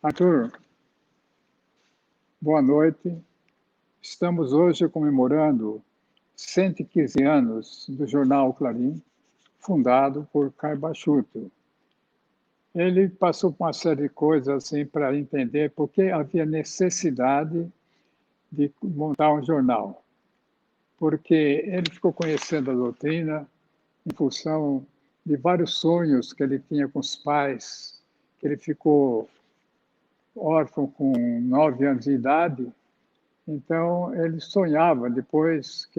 Arthur, boa noite. Estamos hoje comemorando 115 anos do jornal Clarim, fundado por Caio Bachuto. Ele passou por uma série de coisas assim para entender por que havia necessidade de montar um jornal. Porque ele ficou conhecendo a doutrina em função de vários sonhos que ele tinha com os pais, que ele ficou órfão com 9 anos de idade. Então, ele sonhava, depois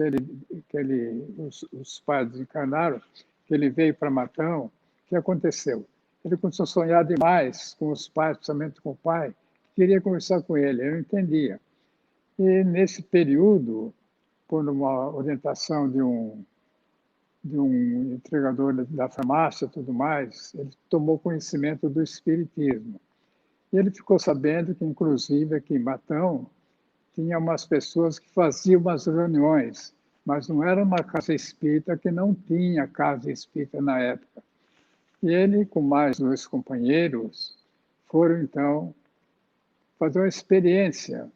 os pais desencarnaram, que ele veio para Matão, o que aconteceu? Ele começou a sonhar demais com os pais, principalmente com o pai, que queria conversar com ele, ele não entendia. E, nesse período, por uma orientação de um entregador da farmácia e tudo mais, ele tomou conhecimento do espiritismo. E ele ficou sabendo que, inclusive, aqui em Matão, tinha umas pessoas que faziam umas reuniões, mas não era uma casa espírita, que não tinha casa espírita na época. E ele, com mais 2 companheiros, foram, então, fazer uma experiência.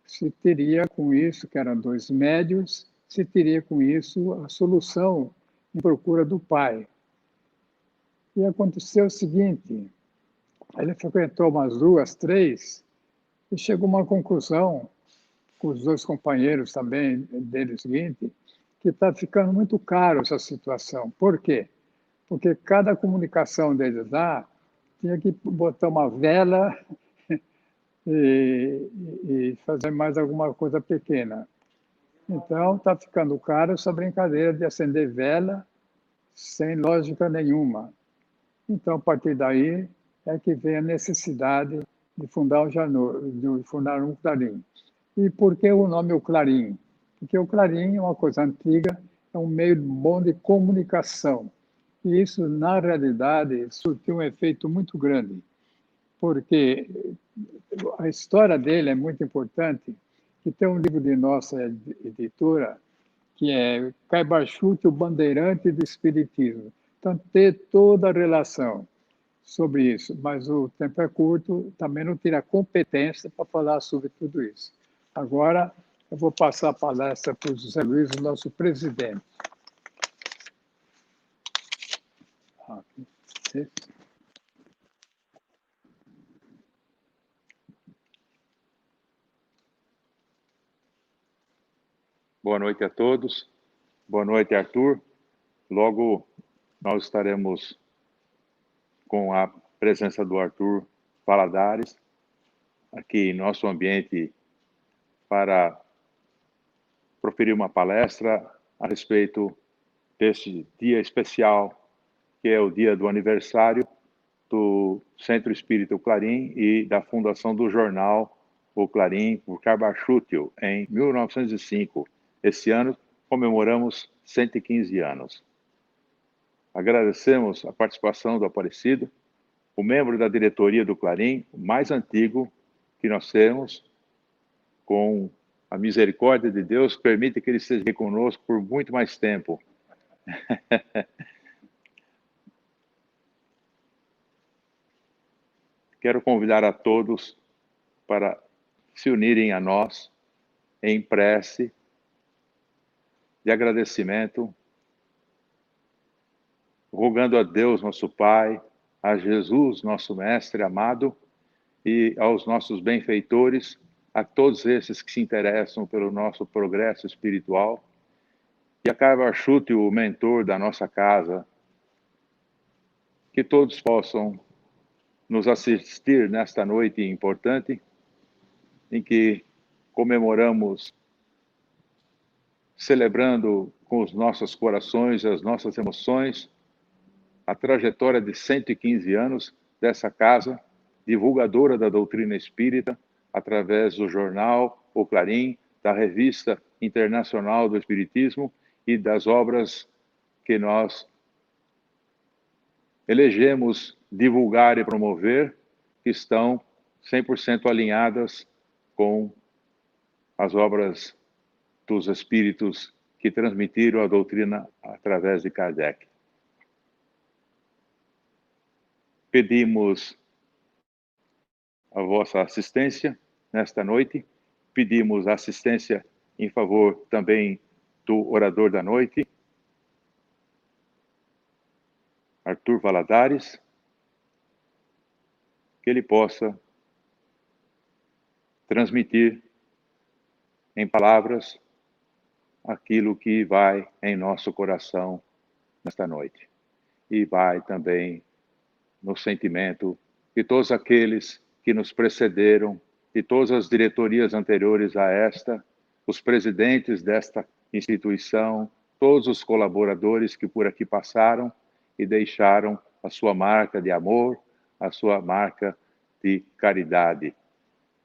Se teria com isso, que eram 2 médios, se teria com isso a solução em procura do pai. E aconteceu o seguinte, ele frequentou umas 2, 3, e chegou a uma conclusão, com os 2 companheiros também dele, o seguinte, que está ficando muito caro essa situação. Por quê? Porque cada comunicação deles lá tinha que botar uma vela e fazer mais alguma coisa pequena. Então, está ficando caro essa brincadeira de acender vela sem lógica nenhuma. Então, a partir daí, é que vem a necessidade de fundar um Clarim. E por que o nome o Clarim? Porque o Clarim é uma coisa antiga, é um meio bom de comunicação. E isso, na realidade, surtiu um efeito muito grande, porque a história dele é muito importante, que tem um livro de nossa editora, que é Caio Bachuto, o Bandeirante do Espiritismo. Então, tem toda a relação sobre isso, mas o tempo é curto, também não tira competência para falar sobre tudo isso. Agora, eu vou passar a palestra para o José Luiz, o nosso presidente. Boa noite a todos. Boa noite, Arthur. Logo, nós estaremos com a presença do Arthur Valadares, aqui em nosso ambiente, para proferir uma palestra a respeito desse dia especial, que é o dia do aniversário do Centro Espírita Clarim e da fundação do jornal O Clarim, por Caio Bachuto, em 1905. Esse ano comemoramos 115 anos. Agradecemos a participação do Aparecido, o membro da diretoria do Clarim, o mais antigo que nós temos, com a misericórdia de Deus, permite que ele esteja aqui conosco por muito mais tempo. Quero convidar a todos para se unirem a nós em prece de agradecimento, rogando a Deus, nosso Pai, a Jesus, nosso Mestre amado, e aos nossos benfeitores, a todos esses que se interessam pelo nosso progresso espiritual, e a Caio Bachuto, o mentor da nossa casa, que todos possam nos assistir nesta noite importante, em que comemoramos, celebrando com os nossos corações, as nossas emoções, a trajetória de 115 anos dessa casa, divulgadora da doutrina espírita, através do jornal O Clarim, da Revista Internacional do Espiritismo e das obras que nós elegemos divulgar e promover, que estão 100% alinhadas com as obras dos espíritos que transmitiram a doutrina através de Kardec. Pedimos a vossa assistência nesta noite. Pedimos assistência em favor também do orador da noite, Arthur Valadares, que ele possa transmitir em palavras aquilo que vai em nosso coração nesta noite. E vai também no sentimento que todos aqueles que nos precederam, de todas as diretorias anteriores a esta, os presidentes desta instituição, todos os colaboradores que por aqui passaram e deixaram a sua marca de amor, a sua marca de caridade,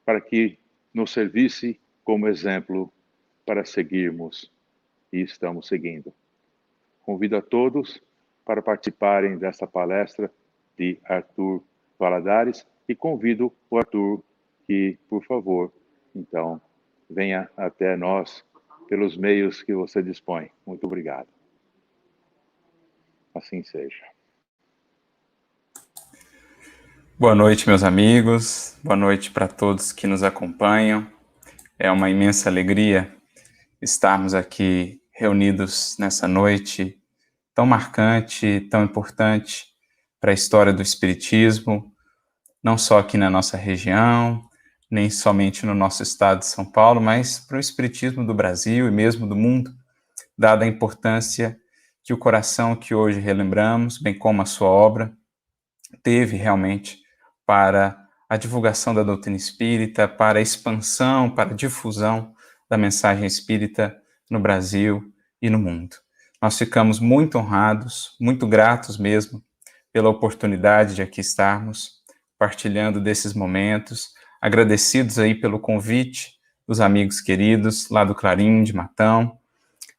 para que nos servisse como exemplo para seguirmos, e estamos seguindo. Convido a todos para participarem desta palestra de Arthur Valadares e convido o Arthur que, por favor, então, venha até nós pelos meios que você dispõe. Muito obrigado. Assim seja. Boa noite, meus amigos. Boa noite para todos que nos acompanham. É uma imensa alegria estarmos aqui reunidos nessa noite tão marcante, tão importante para a história do Espiritismo, não só aqui na nossa região, nem somente no nosso estado de São Paulo, mas para o Espiritismo do Brasil e mesmo do mundo, dada a importância que o coração que hoje relembramos, bem como a sua obra, teve realmente para a divulgação da doutrina espírita, para a expansão, para a difusão da mensagem espírita no Brasil e no mundo. Nós ficamos muito honrados, muito gratos mesmo, pela oportunidade de aqui estarmos partilhando desses momentos, agradecidos aí pelo convite dos amigos queridos lá do Clarim, de Matão,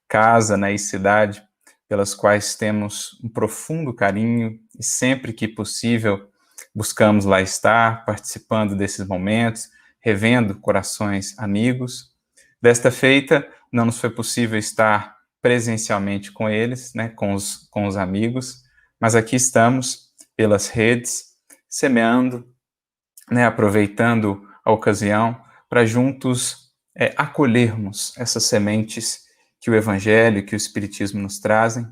casa, né, e cidade, pelas quais temos um profundo carinho e sempre que possível buscamos lá estar, participando desses momentos, revendo corações amigos. Desta feita, não nos foi possível estar presencialmente com eles, né, com os amigos, mas aqui estamos pelas redes, semeando, né, aproveitando a ocasião para juntos acolhermos essas sementes que o Evangelho, que o Espiritismo nos trazem,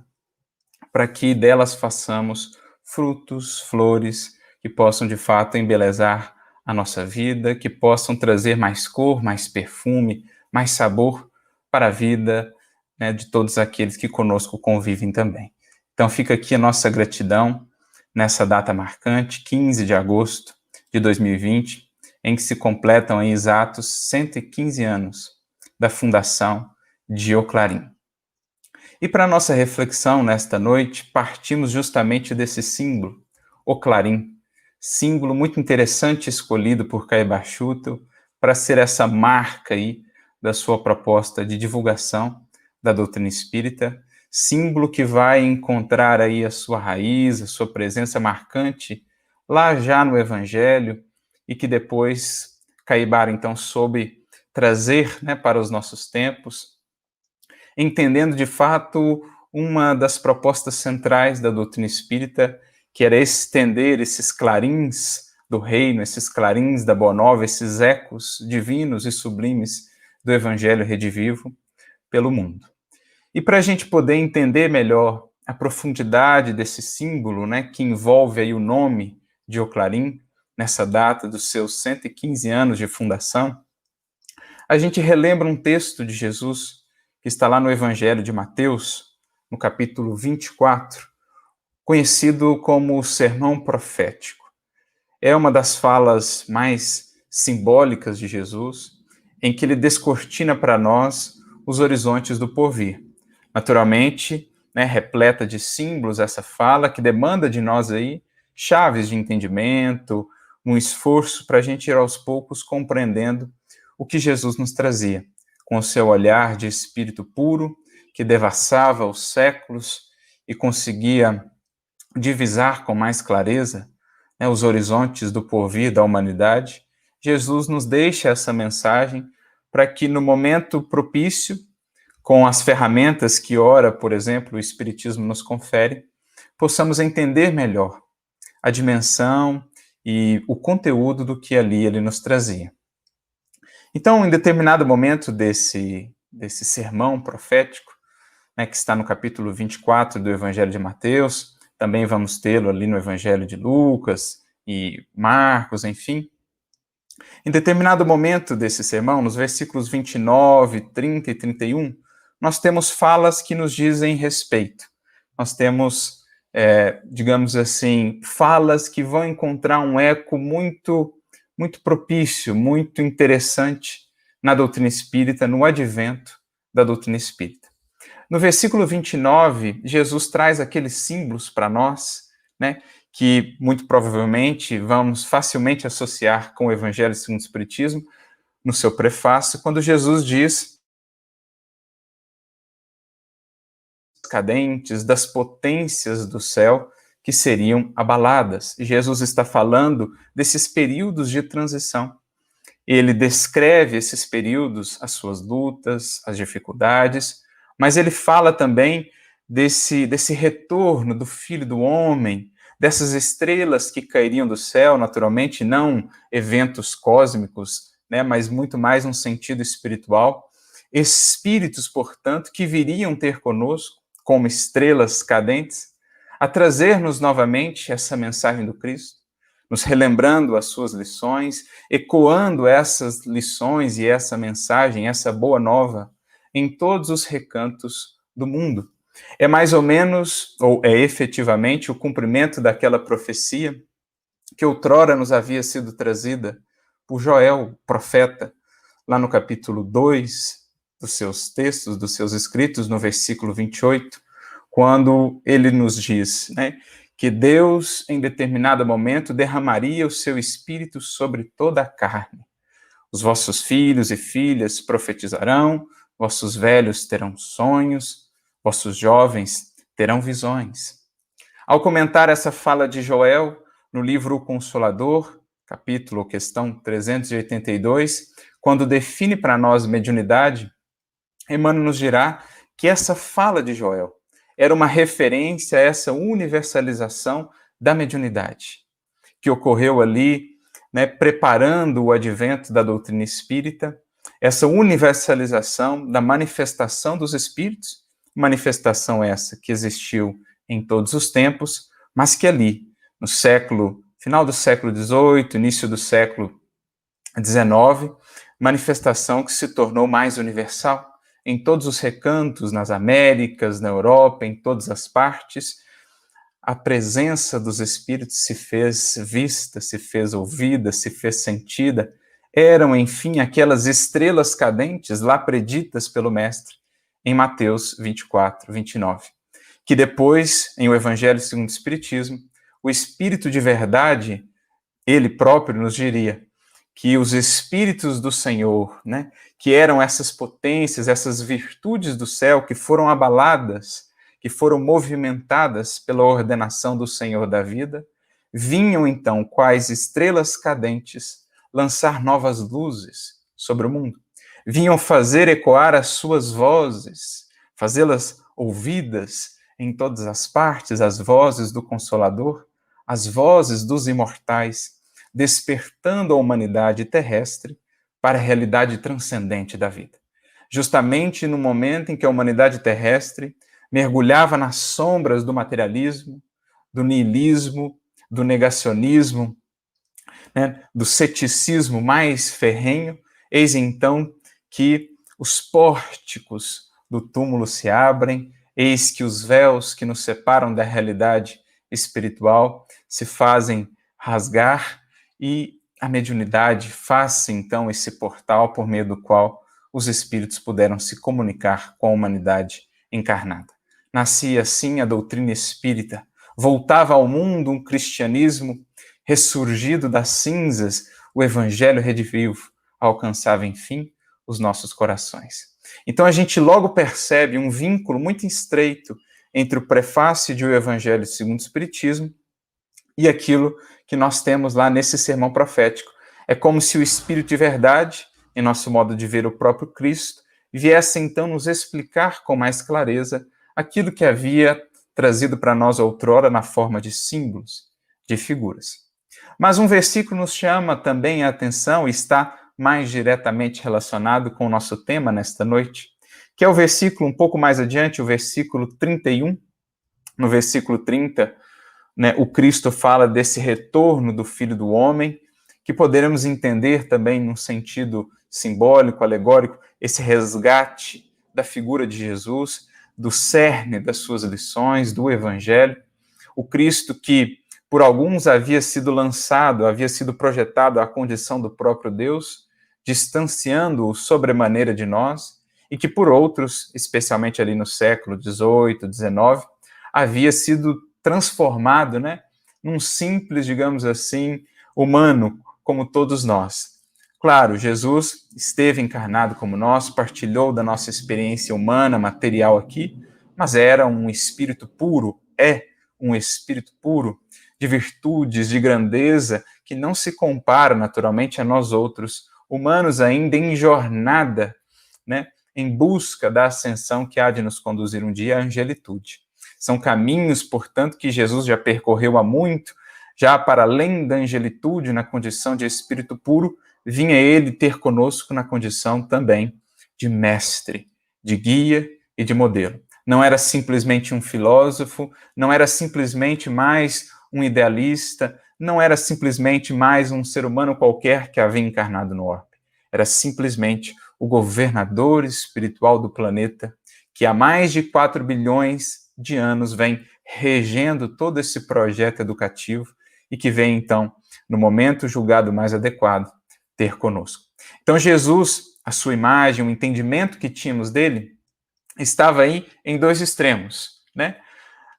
para que delas façamos frutos, flores, que possam de fato embelezar a nossa vida, que possam trazer mais cor, mais perfume, mais sabor para a vida, né, de todos aqueles que conosco convivem também. Então fica aqui a nossa gratidão nessa data marcante, 15 de agosto de 2020, em que se completam em exatos 115 anos da fundação de O Clarim. E para a nossa reflexão nesta noite, partimos justamente desse símbolo, o Clarim, símbolo muito interessante escolhido por Caiba Schutel para ser essa marca aí da sua proposta de divulgação da doutrina espírita, símbolo que vai encontrar aí a sua raiz, a sua presença marcante lá já no Evangelho e que depois Caibar então soube trazer, né, para os nossos tempos, entendendo de fato uma das propostas centrais da doutrina espírita, que era estender esses clarins do reino, esses clarins da Boa Nova, esses ecos divinos e sublimes do Evangelho redivivo pelo mundo. E para a gente poder entender melhor a profundidade desse símbolo, né, que envolve aí o nome de O Clarim, nessa data dos seus 115 anos de fundação, a gente relembra um texto de Jesus que está lá no Evangelho de Mateus, no capítulo 24, conhecido como o Sermão Profético. É uma das falas mais simbólicas de Jesus, em que ele descortina para nós os horizontes do porvir. Naturalmente, né, repleta de símbolos essa fala, que demanda de nós aí chaves de entendimento, um esforço para a gente ir aos poucos compreendendo o que Jesus nos trazia, com o seu olhar de espírito puro, que devassava os séculos e conseguia divisar com mais clareza, né, os horizontes do porvir da humanidade. Jesus nos deixa essa mensagem para que no momento propício, com as ferramentas que ora, por exemplo, o Espiritismo nos confere, possamos entender melhor a dimensão e o conteúdo do que ali ele nos trazia. Então, em determinado momento desse sermão profético, né, que está no capítulo 24 do Evangelho de Mateus, também vamos tê-lo ali no Evangelho de Lucas e Marcos, enfim. Em determinado momento desse sermão, nos versículos 29, 30 e 31, nós temos falas que nos dizem respeito. Nós temos, digamos assim, falas que vão encontrar um eco muito propício, muito interessante na doutrina espírita, no advento da doutrina espírita. No versículo 29, Jesus traz aqueles símbolos para nós, né, que muito provavelmente vamos facilmente associar com o Evangelho segundo o Espiritismo, no seu prefácio, quando Jesus diz cadentes das potências do céu que seriam abaladas. Jesus está falando desses períodos de transição. Ele descreve esses períodos, as suas lutas, as dificuldades, mas ele fala também desse retorno do Filho do Homem, dessas estrelas que cairiam do céu, naturalmente, não eventos cósmicos, né, mas muito mais um sentido espiritual. Espíritos, portanto, que viriam ter conosco, como estrelas cadentes, a trazer-nos novamente essa mensagem do Cristo, nos relembrando as suas lições, ecoando essas lições e essa mensagem, essa boa nova, em todos os recantos do mundo. É mais ou menos, ou é efetivamente, o cumprimento daquela profecia que outrora nos havia sido trazida por Joel, profeta, lá no capítulo 2 dos seus textos, dos seus escritos, no versículo 28, quando ele nos diz, né, que Deus, em determinado momento, derramaria o seu espírito sobre toda a carne. Os vossos filhos e filhas profetizarão, vossos velhos terão sonhos, vossos jovens terão visões. Ao comentar essa fala de Joel, no livro O Consolador, capítulo, questão 382, quando define para nós mediunidade, Emmanuel nos dirá que essa fala de Joel era uma referência a essa universalização da mediunidade, que ocorreu ali, né, preparando o advento da doutrina espírita, essa universalização da manifestação dos espíritos, manifestação essa que existiu em todos os tempos, mas que ali, no final do século XVIII, início do século XIX, manifestação que se tornou mais universal em todos os recantos, nas Américas, na Europa, em todas as partes. A presença dos espíritos se fez vista, se fez ouvida, se fez sentida. Eram, enfim, aquelas estrelas cadentes lá preditas pelo Mestre em Mateus 24, 29. Que depois, em o Evangelho segundo o Espiritismo, o Espírito de verdade, ele próprio nos diria que os Espíritos do Senhor, né, que eram essas potências, essas virtudes do céu que foram abaladas, que foram movimentadas pela ordenação do Senhor da vida, vinham então, quais estrelas cadentes, lançar novas luzes sobre o mundo. Vinham fazer ecoar as suas vozes, fazê-las ouvidas em todas as partes, as vozes do Consolador, as vozes dos imortais, despertando a humanidade terrestre para a realidade transcendente da vida. Justamente no momento em que a humanidade terrestre mergulhava nas sombras do materialismo, do niilismo, do negacionismo, né, do ceticismo mais ferrenho, eis então que os pórticos do túmulo se abrem, eis que os véus que nos separam da realidade espiritual se fazem rasgar e a mediunidade faz então esse portal por meio do qual os espíritos puderam se comunicar com a humanidade encarnada. Nascia assim a doutrina espírita, voltava ao mundo um cristianismo ressurgido das cinzas, o evangelho redivivo alcançava, enfim, os nossos corações. Então a gente logo percebe um vínculo muito estreito entre o prefácio de O Evangelho segundo o Espiritismo e aquilo que nós temos lá nesse sermão profético. É como se o Espírito de verdade, em nosso modo de ver o próprio Cristo, viesse então nos explicar com mais clareza aquilo que havia trazido para nós outrora na forma de símbolos, de figuras. Mas um versículo nos chama também a atenção e está mais diretamente relacionado com o nosso tema nesta noite, que é o versículo um pouco mais adiante, o versículo 31. No versículo 30, né, o Cristo fala desse retorno do Filho do Homem, que poderemos entender também num sentido simbólico, alegórico, esse resgate da figura de Jesus, do cerne das suas lições, do Evangelho. O Cristo que, por alguns, havia sido lançado, havia sido projetado à condição do próprio Deus, distanciando-o sobremaneira de nós, e que por outros, especialmente ali no século XVIII, XIX, havia sido transformado, né, num simples, digamos assim, humano, como todos nós. Claro, Jesus esteve encarnado como nós, partilhou da nossa experiência humana, material aqui, mas era um espírito puro, é um espírito puro, de virtudes, de grandeza, que não se compara naturalmente a nós outros, humanos ainda em jornada, né, em busca da ascensão que há de nos conduzir um dia à angelitude. São caminhos, portanto, que Jesus já percorreu há muito, já para além da angelitude, na condição de espírito puro, vinha ele ter conosco na condição também de mestre, de guia e de modelo. Não era simplesmente um filósofo, não era simplesmente mais um idealista, não era simplesmente mais um ser humano qualquer que havia encarnado no orbe. Era simplesmente o governador espiritual do planeta, que há mais de 4 bilhões de anos vem regendo todo esse projeto educativo e que vem, então, no momento julgado mais adequado, ter conosco. Então, Jesus, a sua imagem, o entendimento que tínhamos dele, estava aí em dois extremos, né?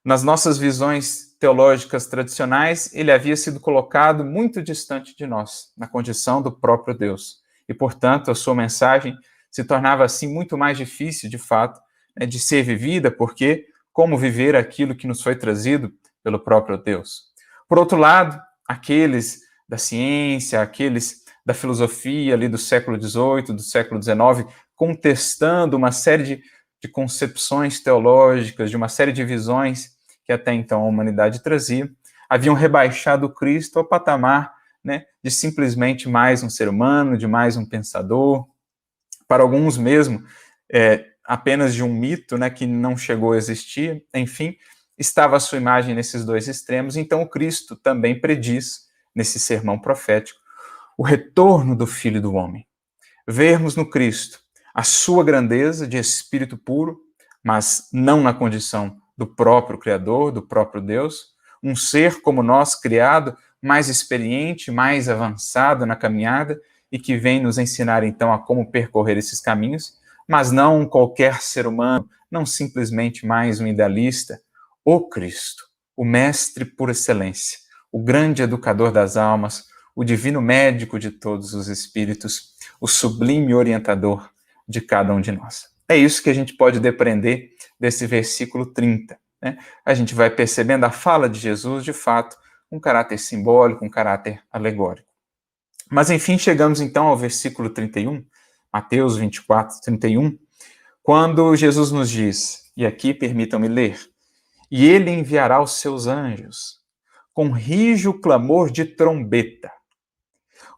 Nas nossas visões teológicas tradicionais, ele havia sido colocado muito distante de nós, na condição do próprio Deus. E, portanto, a sua mensagem se tornava, assim, muito mais difícil, de fato, né, de ser vivida, porque como viver aquilo que nos foi trazido pelo próprio Deus? Por outro lado, aqueles da ciência, aqueles da filosofia ali do século XVIII, do século XIX, contestando uma série de concepções teológicas, de uma série de visões que até então a humanidade trazia, haviam rebaixado o Cristo ao patamar, né, de simplesmente mais um ser humano, de mais um pensador, para alguns mesmo, apenas de um mito, né, que não chegou a existir. Enfim, estava a sua imagem nesses dois extremos. Então o Cristo também prediz, nesse sermão profético, o retorno do Filho do Homem. Vermos no Cristo a sua grandeza de espírito puro, mas não na condição do próprio Criador, do próprio Deus, um ser como nós, criado, mais experiente, mais avançado na caminhada e que vem nos ensinar, então, a como percorrer esses caminhos, mas não qualquer ser humano, não simplesmente mais um idealista, o Cristo, o mestre por excelência, o grande educador das almas, o divino médico de todos os espíritos, o sublime orientador de cada um de nós. É isso que a gente pode depreender desse versículo 30. Né? A gente vai percebendo a fala de Jesus, de fato, um caráter simbólico, um caráter alegórico. Mas, enfim, chegamos então ao versículo 31, Mateus 24, 31, quando Jesus nos diz, e aqui permitam-me ler, e ele enviará os seus anjos com rijo clamor de trombeta,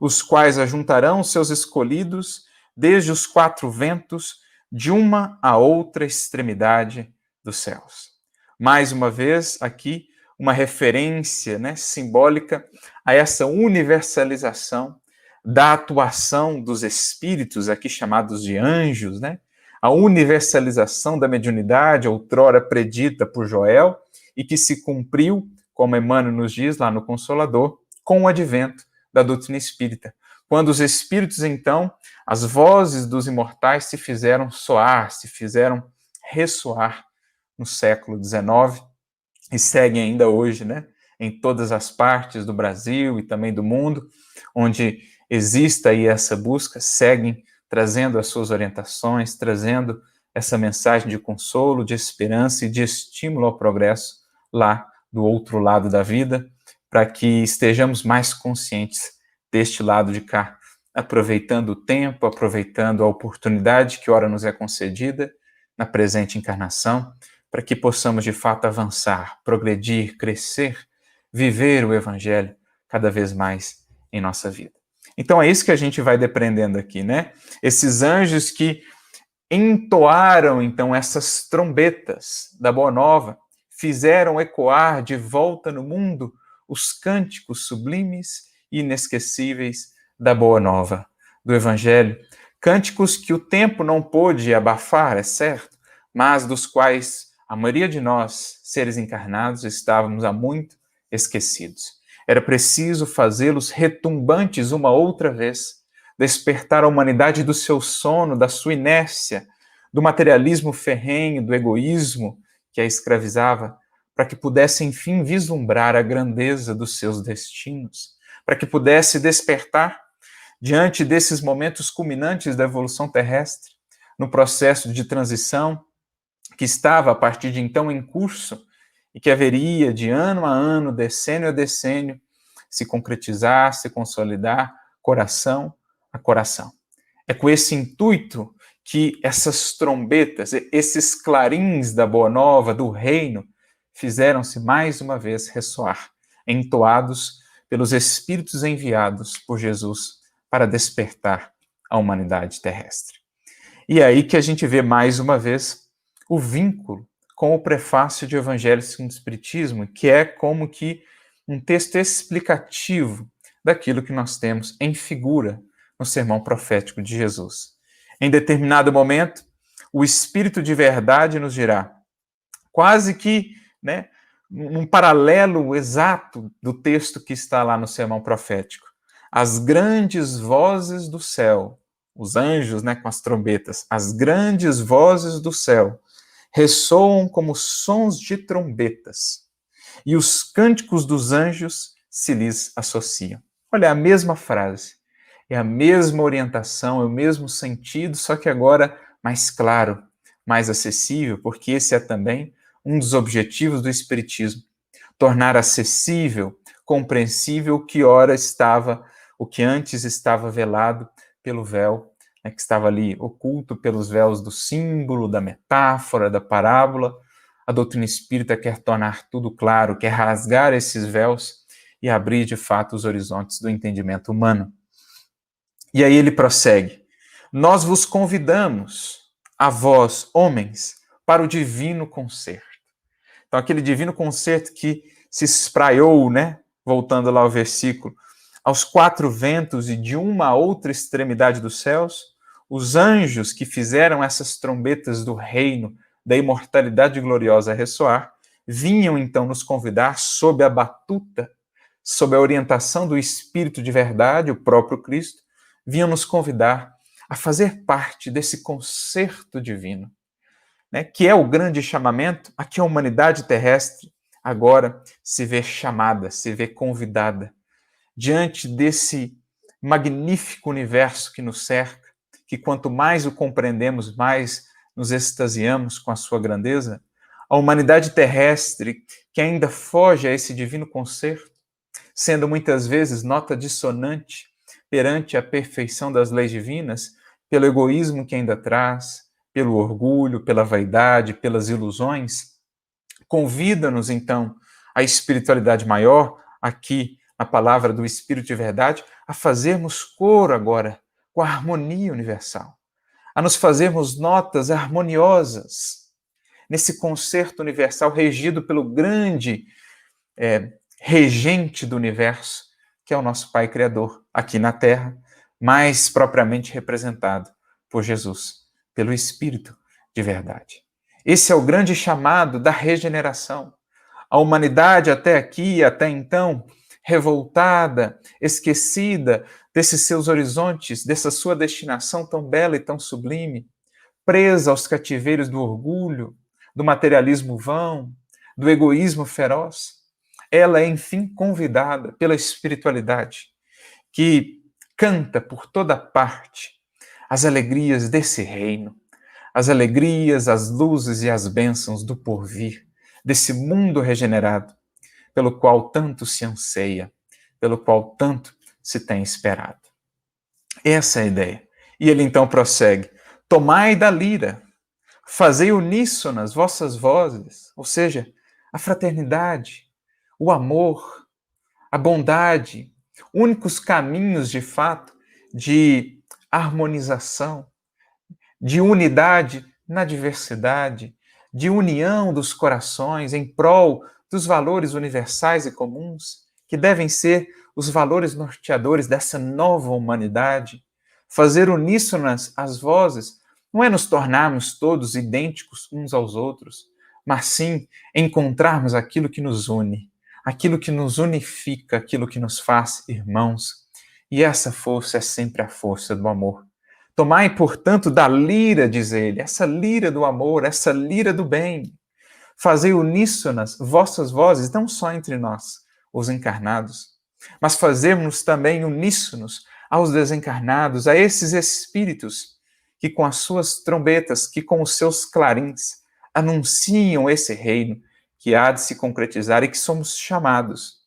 os quais ajuntarão seus escolhidos desde os 4 ventos, de uma a outra extremidade dos céus. Mais uma vez, aqui, uma referência, né, simbólica a essa universalização da atuação dos espíritos, aqui chamados de anjos, né? A universalização da mediunidade, outrora predita por Joel, e que se cumpriu, como Emmanuel nos diz lá no Consolador, com o advento da doutrina espírita. Quando os espíritos, então, as vozes dos imortais se fizeram soar, se fizeram ressoar no século XIX e seguem ainda hoje, né, em todas as partes do Brasil e também do mundo, onde exista aí essa busca, seguem trazendo as suas orientações, trazendo essa mensagem de consolo, de esperança e de estímulo ao progresso lá do outro lado da vida, para que estejamos mais conscientes deste lado de cá, aproveitando o tempo, aproveitando a oportunidade que ora nos é concedida na presente encarnação, para que possamos de fato avançar, progredir, crescer, viver o Evangelho, cada vez mais em nossa vida. Então é isso que a gente vai depreendendo aqui, né? Esses anjos que entoaram, então, essas trombetas da Boa Nova, fizeram ecoar de volta no mundo os cânticos sublimes e inesquecíveis da Boa Nova, do Evangelho. Cânticos que o tempo não pôde abafar, é certo, mas dos quais a maioria de nós, seres encarnados, estávamos há muito esquecidos. Era preciso fazê-los retumbantes uma outra vez, despertar a humanidade do seu sono, da sua inércia, do materialismo ferrenho, do egoísmo que a escravizava, para que pudesse, enfim, vislumbrar a grandeza dos seus destinos, para que pudesse despertar diante desses momentos culminantes da evolução terrestre, no processo de transição que estava, a partir de então, em curso, e que haveria, de ano a ano, decênio a decênio, se concretizar, se consolidar, coração a coração. É com esse intuito que essas trombetas, esses clarins da Boa Nova, do Reino, fizeram-se mais uma vez ressoar, entoados pelos Espíritos enviados por Jesus para despertar a humanidade terrestre. E é aí que a gente vê mais uma vez o vínculo com o prefácio de Evangelho segundo o Espiritismo, que é como que um texto explicativo daquilo que nós temos em figura no sermão profético de Jesus. Em determinado momento, o Espírito de verdade nos dirá, quase que, né, num paralelo exato do texto que está lá no sermão profético, as grandes vozes do céu, os anjos, né, com as trombetas, as grandes vozes do céu ressoam como sons de trombetas, e os cânticos dos anjos se lhes associam. Olha, é a mesma frase, é a mesma orientação, é o mesmo sentido, só que agora mais claro, mais acessível, porque esse é também um dos objetivos do Espiritismo, tornar acessível, compreensível o que antes estava velado pelo véu, né, que estava ali oculto pelos véus do símbolo, da metáfora, da parábola. A doutrina espírita quer tornar tudo claro, quer rasgar esses véus e abrir de fato os horizontes do entendimento humano. E aí ele prossegue: nós vos convidamos, a vós, homens, para o divino concerto. Então, aquele divino concerto que se espraiou, né? Voltando lá ao versículo, aos quatro ventos e de uma a outra extremidade dos céus, os anjos que fizeram essas trombetas do reino, da imortalidade gloriosa a ressoar, vinham então nos convidar sob a batuta, sob a orientação do Espírito de verdade, o próprio Cristo, vinham nos convidar a fazer parte desse concerto divino, né, que é o grande chamamento a que a humanidade terrestre agora se vê chamada, se vê convidada, diante desse magnífico universo que nos cerca, que quanto mais o compreendemos, mais nos extasiamos com a sua grandeza. A humanidade terrestre, que ainda foge a esse divino concerto, sendo muitas vezes nota dissonante perante a perfeição das leis divinas, pelo egoísmo que ainda traz, pelo orgulho, pela vaidade, pelas ilusões, convida-nos, então, a espiritualidade maior, aqui, na palavra do Espírito de verdade, a fazermos coro agora com a harmonia universal, a nos fazermos notas harmoniosas nesse concerto universal regido pelo grande regente do universo, que é o nosso Pai Criador, aqui na Terra, mais propriamente representado por Jesus, pelo Espírito de verdade. Esse é o grande chamado da regeneração. A humanidade até aqui, até então, revoltada, esquecida desses seus horizontes, dessa sua destinação tão bela e tão sublime, presa aos cativeiros do orgulho, do materialismo vão, do egoísmo feroz, ela é, enfim, convidada pela espiritualidade, que canta por toda parte as alegrias desse reino, as alegrias, as luzes e as bênçãos do porvir, desse mundo regenerado, pelo qual tanto se anseia, pelo qual tanto se tem esperado. Essa é a ideia. E ele então prossegue: tomai da lira, fazei uníssonas vossas vozes, ou seja, a fraternidade, o amor, a bondade, únicos caminhos, de fato, de harmonização, de unidade na diversidade, de união dos corações em prol dos valores universais e comuns, que devem ser os valores norteadores dessa nova humanidade. Fazer uníssonas as vozes não é nos tornarmos todos idênticos uns aos outros, mas sim encontrarmos aquilo que nos une, aquilo que nos unifica, aquilo que nos faz irmãos. E essa força é sempre a força do amor. Tomai, portanto, da lira, diz ele, essa lira do amor, essa lira do bem. Fazei uníssonas vossas vozes, não só entre nós, os encarnados, mas fazermos também uníssonos aos desencarnados, a esses espíritos que com as suas trombetas, que com os seus clarins, anunciam esse reino que há de se concretizar e que somos chamados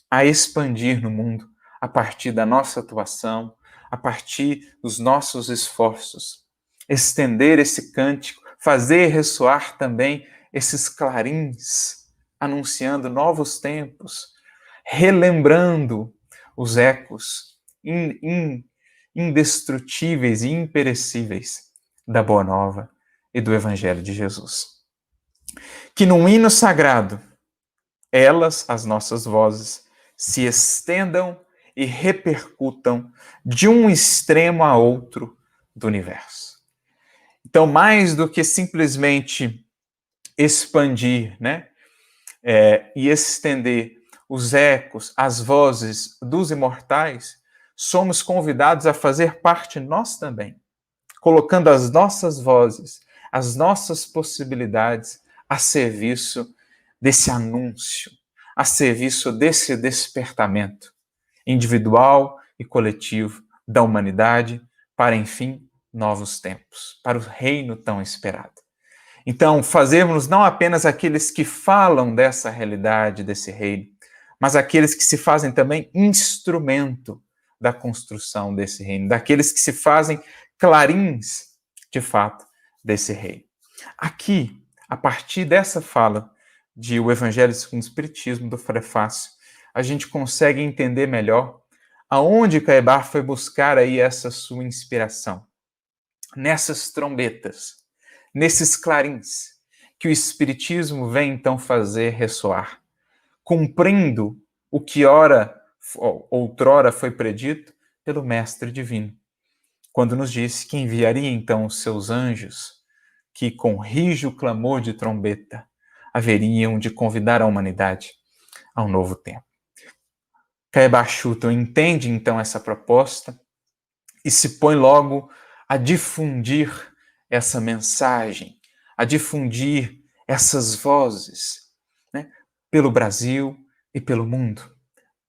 a expandir no mundo a partir da nossa atuação, a partir dos nossos esforços. Estender esse cântico, fazer ressoar também esses clarins, anunciando novos tempos, relembrando os ecos indestrutíveis e imperecíveis da Boa Nova e do Evangelho de Jesus. Que num hino sagrado, elas, as nossas vozes, se estendam e repercutam de um extremo a outro do universo. Então, mais do que simplesmente expandir, e estender os ecos, as vozes dos imortais, somos convidados a fazer parte nós também, colocando as nossas vozes, as nossas possibilidades a serviço desse anúncio, a serviço desse despertamento individual e coletivo da humanidade para, enfim, novos tempos, para o reino tão esperado. Então, fazermos não apenas aqueles que falam dessa realidade, desse reino, mas aqueles que se fazem também instrumento da construção desse reino, daqueles que se fazem clarins, de fato, desse reino. Aqui, a partir dessa fala de O Evangelho segundo o Espiritismo, do prefácio, a gente consegue entender melhor aonde Caebar foi buscar aí essa sua inspiração. Nessas trombetas, nesses clarins, que o Espiritismo vem então fazer ressoar, cumprindo o que outrora foi predito pelo Mestre Divino, quando nos disse que enviaria então os seus anjos, que com rijo clamor de trombeta haveriam de convidar a humanidade a um novo tempo. Caebar Schulten entende então essa proposta e se põe logo a difundir essa mensagem, a difundir essas vozes, pelo Brasil e pelo mundo.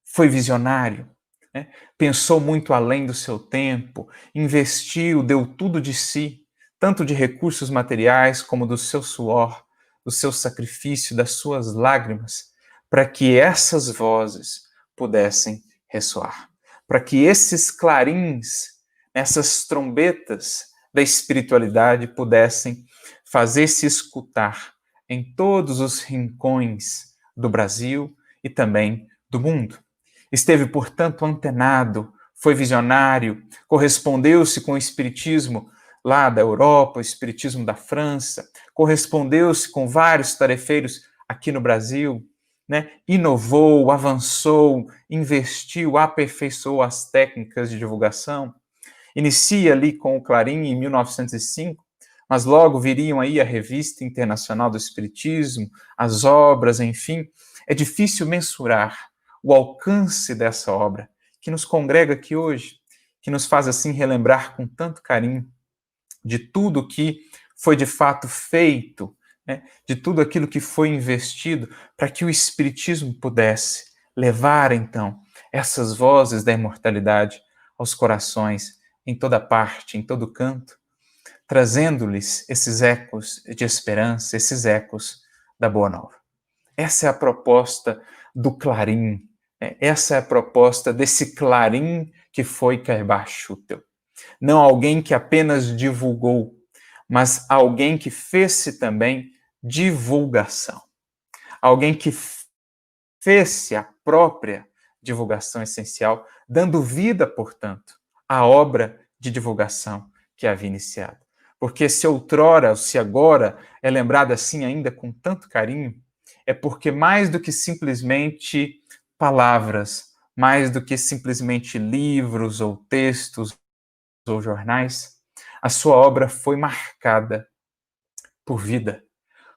Foi visionário, pensou muito além do seu tempo, investiu, deu tudo de si, tanto de recursos materiais como do seu suor, do seu sacrifício, das suas lágrimas, para que essas vozes pudessem ressoar, para que esses clarins, essas trombetas da espiritualidade pudessem fazer-se escutar em todos os rincões do Brasil e também do mundo. Esteve, portanto, antenado, foi visionário, correspondeu-se com o espiritismo lá da Europa, o espiritismo da França, correspondeu-se com vários tarefeiros aqui no Brasil, inovou, avançou, investiu, aperfeiçoou as técnicas de divulgação. Inicia ali com o Clarim em 1905, mas logo viriam aí a Revista Internacional do Espiritismo, as obras, enfim. É difícil mensurar o alcance dessa obra, que nos congrega aqui hoje, que nos faz assim relembrar com tanto carinho de tudo que foi de fato feito, de tudo aquilo que foi investido para que o Espiritismo pudesse levar, então, essas vozes da imortalidade aos corações em toda parte, em todo canto, trazendo-lhes esses ecos de esperança, esses ecos da Boa Nova. Essa é a proposta do Clarim, essa é a proposta desse Clarim que foi Caebar Schulten. Não alguém que apenas divulgou, mas alguém que fez-se também divulgação. Alguém que fez-se a própria divulgação essencial, dando vida, portanto, à obra de divulgação que havia iniciado. Porque se outrora, ou se agora é lembrado assim ainda com tanto carinho, é porque mais do que simplesmente palavras, mais do que simplesmente livros ou textos ou jornais, a sua obra foi marcada por vida,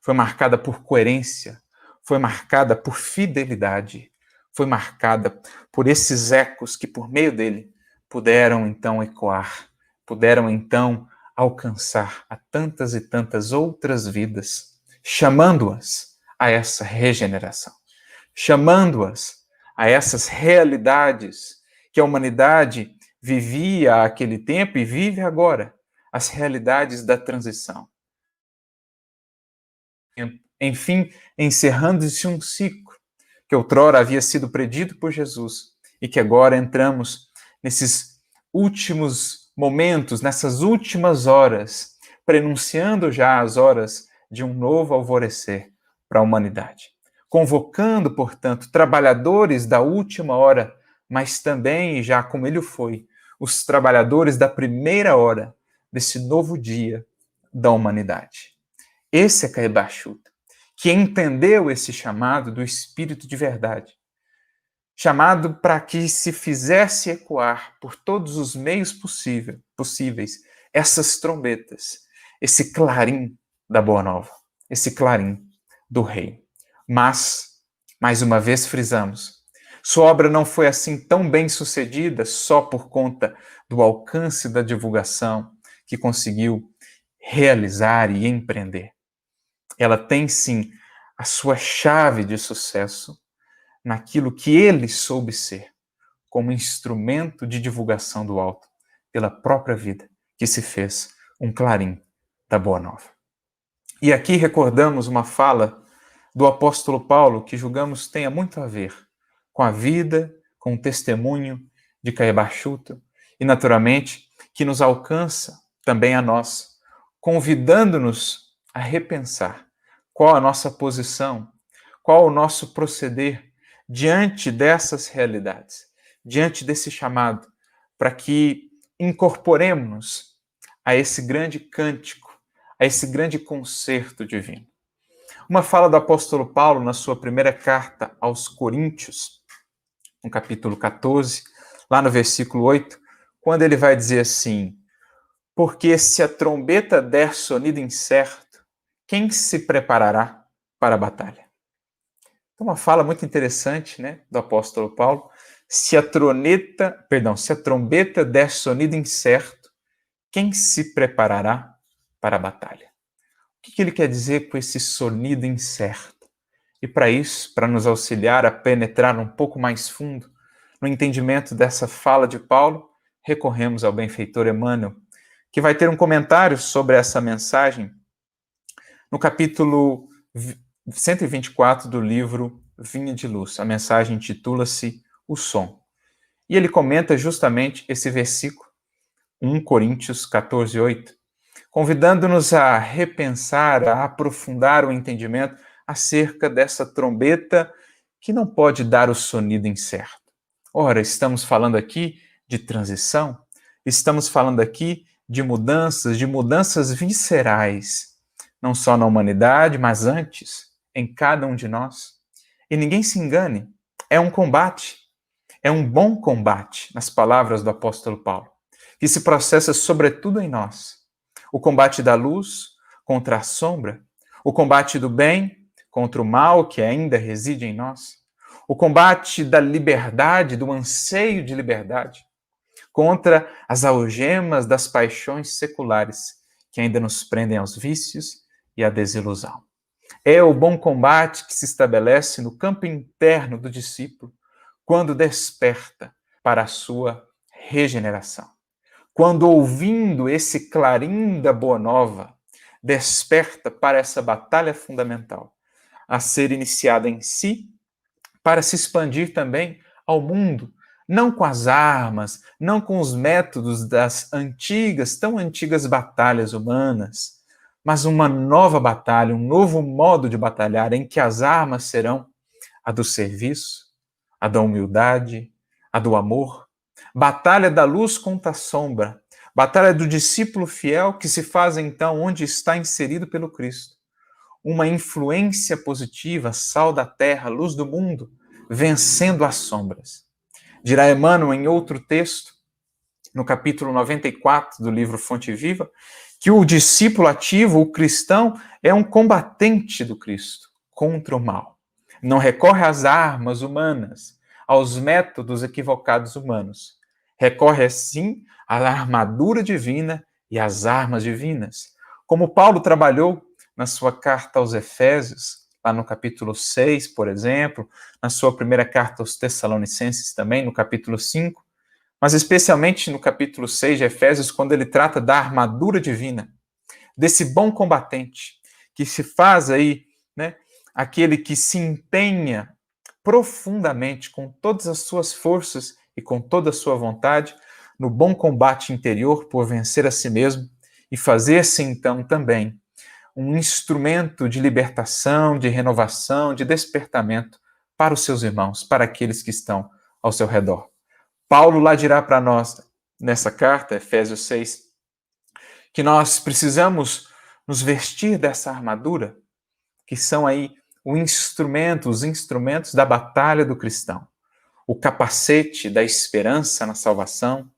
foi marcada por coerência, foi marcada por fidelidade, foi marcada por esses ecos que, por meio dele, puderam então ecoar, puderam então alcançar a tantas e tantas outras vidas, chamando-as a essa regeneração, chamando-as a essas realidades que a humanidade vivia àquele tempo e vive agora, as realidades da transição. Enfim, encerrando-se um ciclo que outrora havia sido predito por Jesus e que agora entramos nesses últimos momentos, nessas últimas horas, prenunciando já as horas de um novo alvorecer para a humanidade. Convocando, portanto, trabalhadores da última hora, mas também, já como ele foi, os trabalhadores da primeira hora desse novo dia da humanidade. Esse é Caiba Chuta, que entendeu esse chamado do Espírito de verdade. Chamado para que se fizesse ecoar por todos os meios possíveis essas trombetas, esse clarim da Boa Nova, esse clarim do Rei. Mas, mais uma vez frisamos, sua obra não foi assim tão bem sucedida só por conta do alcance da divulgação que conseguiu realizar e empreender. Ela tem, sim, a sua chave de sucesso naquilo que ele soube ser, como instrumento de divulgação do alto, pela própria vida, que se fez um clarim da Boa Nova. E aqui recordamos uma fala do apóstolo Paulo, que julgamos tenha muito a ver com a vida, com o testemunho de Caiba Chuta, e naturalmente que nos alcança também a nós, convidando-nos a repensar qual a nossa posição, qual o nosso proceder diante dessas realidades, diante desse chamado, para que incorporemos a esse grande cântico, a esse grande concerto divino. Uma fala do apóstolo Paulo na sua primeira carta aos Coríntios, no capítulo 14, lá no versículo 8, quando ele vai dizer assim: porque se a trombeta der sonido incerto, quem se preparará para a batalha? Então, uma fala muito interessante, né, do apóstolo Paulo. Se a trombeta der sonido incerto, quem se preparará para a batalha? O que ele quer dizer com esse sonido incerto? E para isso, para nos auxiliar a penetrar um pouco mais fundo no entendimento dessa fala de Paulo, recorremos ao benfeitor Emmanuel, que vai ter um comentário sobre essa mensagem no capítulo 124 do livro Vinha de Luz. A mensagem intitula-se O Som. E ele comenta justamente esse versículo, 1 Coríntios 14, 8, convidando-nos a repensar, a aprofundar o entendimento acerca dessa trombeta que não pode dar o sonido incerto. Ora, estamos falando aqui de transição, estamos falando aqui de mudanças viscerais, não só na humanidade, mas antes, em cada um de nós. E ninguém se engane, é um combate, é um bom combate, nas palavras do apóstolo Paulo, que se processa sobretudo em nós. O combate da luz contra a sombra, o combate do bem contra o mal que ainda reside em nós, o combate da liberdade, do anseio de liberdade, contra as algemas das paixões seculares que ainda nos prendem aos vícios e à desilusão. É o bom combate que se estabelece no campo interno do discípulo quando desperta para a sua regeneração. Quando, ouvindo esse clarim da Boa Nova, desperta para essa batalha fundamental a ser iniciada em si, para se expandir também ao mundo, não com as armas, não com os métodos das tão antigas batalhas humanas, mas uma nova batalha, um novo modo de batalhar, em que as armas serão a do serviço, a da humildade, a do amor. Batalha da luz contra a sombra. Batalha do discípulo fiel que se faz, então, onde está inserido pelo Cristo. Uma influência positiva, sal da terra, luz do mundo, vencendo as sombras. Dirá Emmanuel em outro texto, no capítulo 94 do livro Fonte Viva, que o discípulo ativo, o cristão, é um combatente do Cristo contra o mal. Não recorre às armas humanas, aos métodos equivocados humanos. Recorre, assim, à armadura divina e às armas divinas. Como Paulo trabalhou na sua carta aos Efésios, lá no capítulo 6, por exemplo, na sua primeira carta aos Tessalonicenses também, no capítulo 5, mas especialmente no capítulo 6 de Efésios, quando ele trata da armadura divina, desse bom combatente, que se faz aí, né, aquele que se empenha profundamente, com todas as suas forças e com toda a sua vontade, no bom combate interior por vencer a si mesmo e fazer-se então também um instrumento de libertação, de renovação, de despertamento para os seus irmãos, para aqueles que estão ao seu redor. Paulo lá dirá para nós, nessa carta, Efésios 6, que nós precisamos nos vestir dessa armadura, que são aí os instrumentos da batalha do cristão. O capacete da esperança na salvação,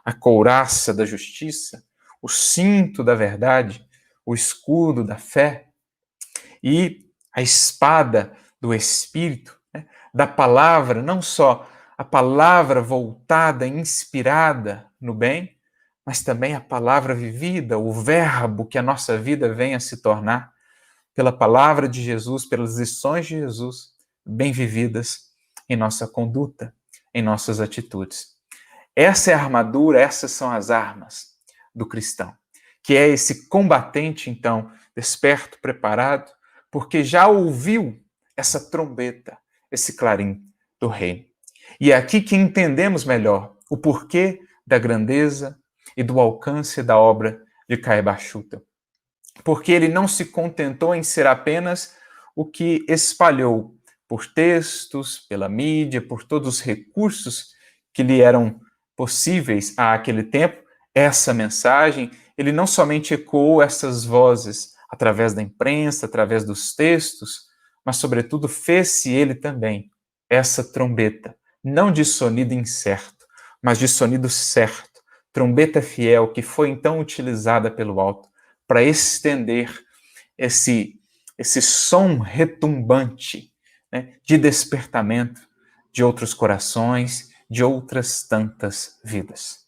a couraça da justiça, o cinto da verdade, o escudo da fé e a espada do Espírito, né, da palavra, não só a palavra voltada, inspirada no bem, mas também a palavra vivida, o verbo que a nossa vida venha a se tornar, pela palavra de Jesus, pelas lições de Jesus, bem vividas em nossa conduta, em nossas atitudes. Essa é a armadura, essas são as armas do cristão, que é esse combatente, então, desperto, preparado, porque já ouviu essa trombeta, esse clarim do reino. E é aqui que entendemos melhor o porquê da grandeza e do alcance da obra de Caibar Schutel. Porque ele não se contentou em ser apenas o que espalhou por textos, pela mídia, por todos os recursos que lhe eram possíveis àquele tempo, essa mensagem. Ele não somente ecoou essas vozes através da imprensa, através dos textos, mas, sobretudo, fez-se ele também essa trombeta, não de sonido incerto, mas de sonido certo, trombeta fiel que foi então utilizada pelo alto para estender esse som retumbante, né, de despertamento de outros corações, de outras tantas vidas.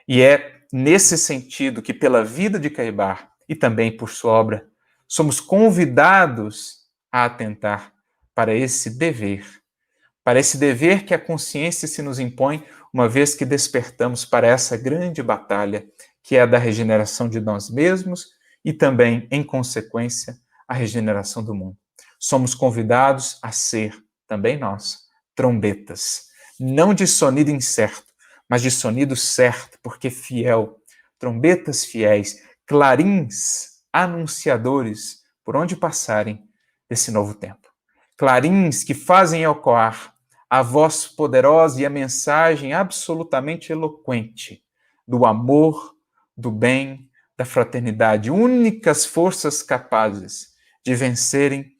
E é nesse sentido que, pela vida de Caibar e também por sua obra, somos convidados a atentar para esse dever que a consciência se nos impõe, uma vez que despertamos para essa grande batalha, que é a da regeneração de nós mesmos e também, em consequência, a regeneração do mundo. Somos convidados a ser, também nós, trombetas, não de sonido incerto, mas de sonido certo, porque fiel, trombetas fiéis, clarins anunciadores, por onde passarem, desse novo tempo. Clarins que fazem ecoar a voz poderosa e a mensagem absolutamente eloquente do amor, do bem, da fraternidade, únicas forças capazes de vencerem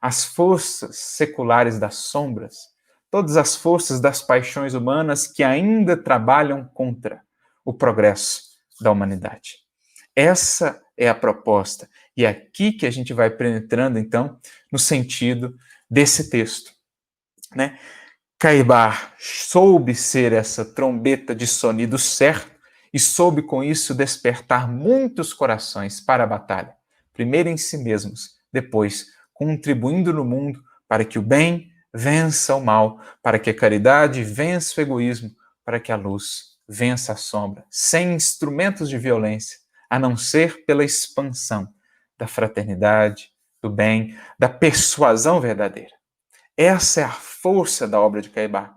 as forças seculares das sombras, todas as forças das paixões humanas que ainda trabalham contra o progresso da humanidade. Essa é a proposta, e é aqui que a gente vai penetrando, então, no sentido desse texto, né? Caibar soube ser essa trombeta de sonido certo e soube com isso despertar muitos corações para a batalha, primeiro em si mesmos, depois contribuindo no mundo para que o bem vença o mal, para que a caridade vença o egoísmo, para que a luz vença a sombra, sem instrumentos de violência, a não ser pela expansão da fraternidade, do bem, da persuasão verdadeira. Essa é a força da obra de Caibar,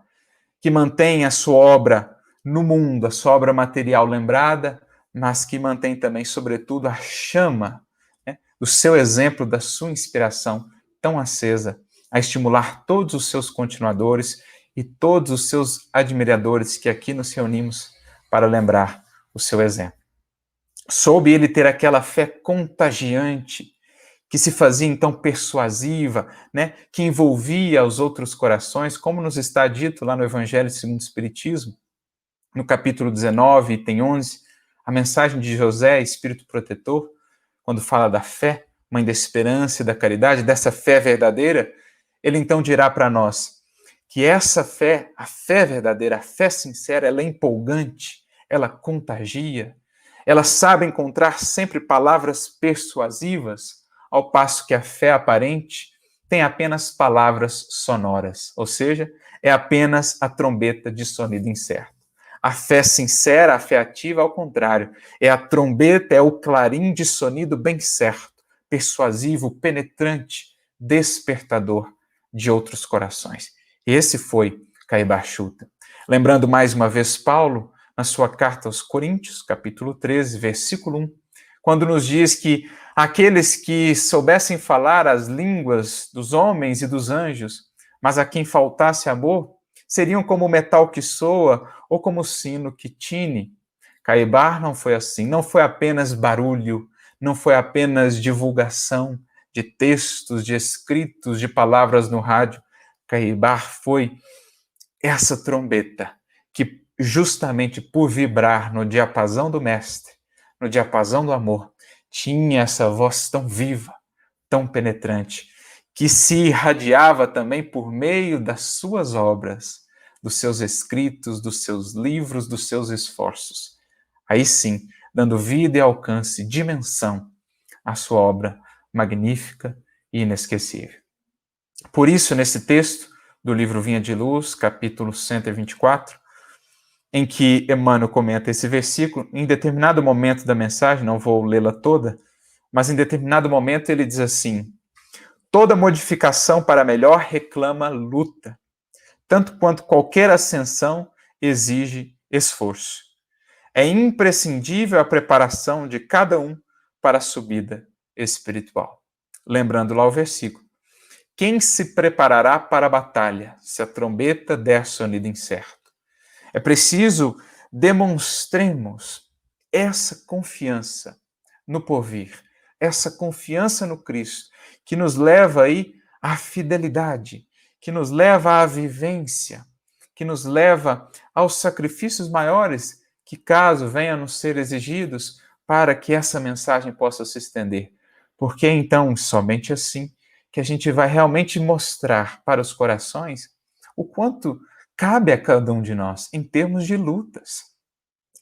que mantém a sua obra no mundo, a sua obra material lembrada, mas que mantém também, sobretudo, a chama, né, do seu exemplo, da sua inspiração tão acesa, a estimular todos os seus continuadores e todos os seus admiradores que aqui nos reunimos para lembrar o seu exemplo. Soube ele ter aquela fé contagiante, que se fazia então persuasiva, né? Que envolvia os outros corações, como nos está dito lá no Evangelho segundo o Espiritismo, no capítulo 19, item 11, a mensagem de José, Espírito Protetor, quando fala da fé, mãe da esperança e da caridade, dessa fé verdadeira, ele então dirá para nós que essa fé, a fé verdadeira, a fé sincera, ela é empolgante, ela contagia, ela sabe encontrar sempre palavras persuasivas, ao passo que a fé aparente tem apenas palavras sonoras, ou seja, é apenas a trombeta de sonido incerto. A fé sincera, a fé ativa, ao contrário, é a trombeta, é o clarim de sonido bem certo, persuasivo, penetrante, despertador de outros corações. Esse foi Caibar Chuta. Lembrando mais uma vez Paulo, na sua carta aos Coríntios, capítulo 13, versículo 1, quando nos diz que aqueles que soubessem falar as línguas dos homens e dos anjos, mas a quem faltasse amor, seriam como o metal que soa ou como o sino que tine. Caibar não foi assim, não foi apenas barulho, não foi apenas divulgação de textos, de escritos, de palavras no rádio. Caibar foi essa trombeta que, justamente por vibrar no diapasão do Mestre, no diapasão do amor, tinha essa voz tão viva, tão penetrante, que se irradiava também por meio das suas obras, dos seus escritos, dos seus livros, dos seus esforços. Aí sim, dando vida e alcance, dimensão à sua obra magnífica e inesquecível. Por isso, nesse texto do livro Vinha de Luz, capítulo 124, em que Emmanuel comenta esse versículo, em determinado momento da mensagem, não vou lê-la toda, mas em determinado momento ele diz assim: toda modificação para melhor reclama luta, tanto quanto qualquer ascensão exige esforço. É imprescindível a preparação de cada um para a subida espiritual. Lembrando lá o versículo: quem se preparará para a batalha, se a trombeta der sonido incerto? É preciso demonstremos essa confiança no porvir, essa confiança no Cristo, que nos leva aí à fidelidade, que nos leva à vivência, que nos leva aos sacrifícios maiores que, caso venham a nos ser exigidos, para que essa mensagem possa se estender. Porque então, somente assim, que a gente vai realmente mostrar para os corações o quanto cabe a cada um de nós em termos de lutas,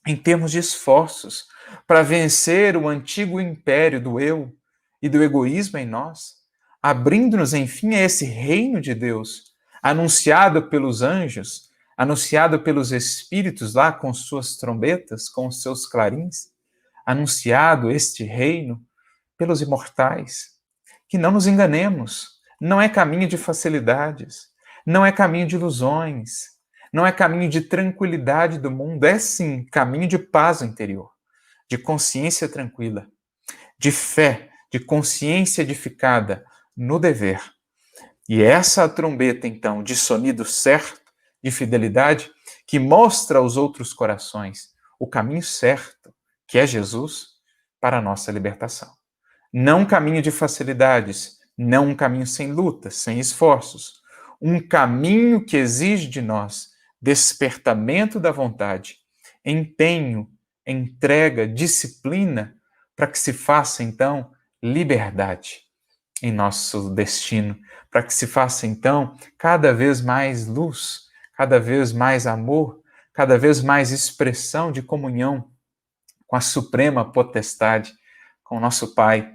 em termos de esforços, para vencer o antigo império do eu e do egoísmo em nós, abrindo-nos, enfim, a esse reino de Deus, anunciado pelos anjos, anunciado pelos espíritos lá com suas trombetas, com os seus clarins, anunciado este reino pelos imortais. Que não nos enganemos, não é caminho de facilidades, não é caminho de ilusões, não é caminho de tranquilidade do mundo, é sim caminho de paz interior, de consciência tranquila, de fé, de consciência edificada no dever. E essa trombeta, então, de sonido certo, de fidelidade, que mostra aos outros corações o caminho certo, que é Jesus, para a nossa libertação. Não um caminho de facilidades, não um caminho sem lutas, sem esforços. Um caminho que exige de nós despertamento da vontade, empenho, entrega, disciplina, para que se faça, então, liberdade em nosso destino, para que se faça, então, cada vez mais luz, cada vez mais amor, cada vez mais expressão de comunhão com a suprema potestade, com o nosso Pai,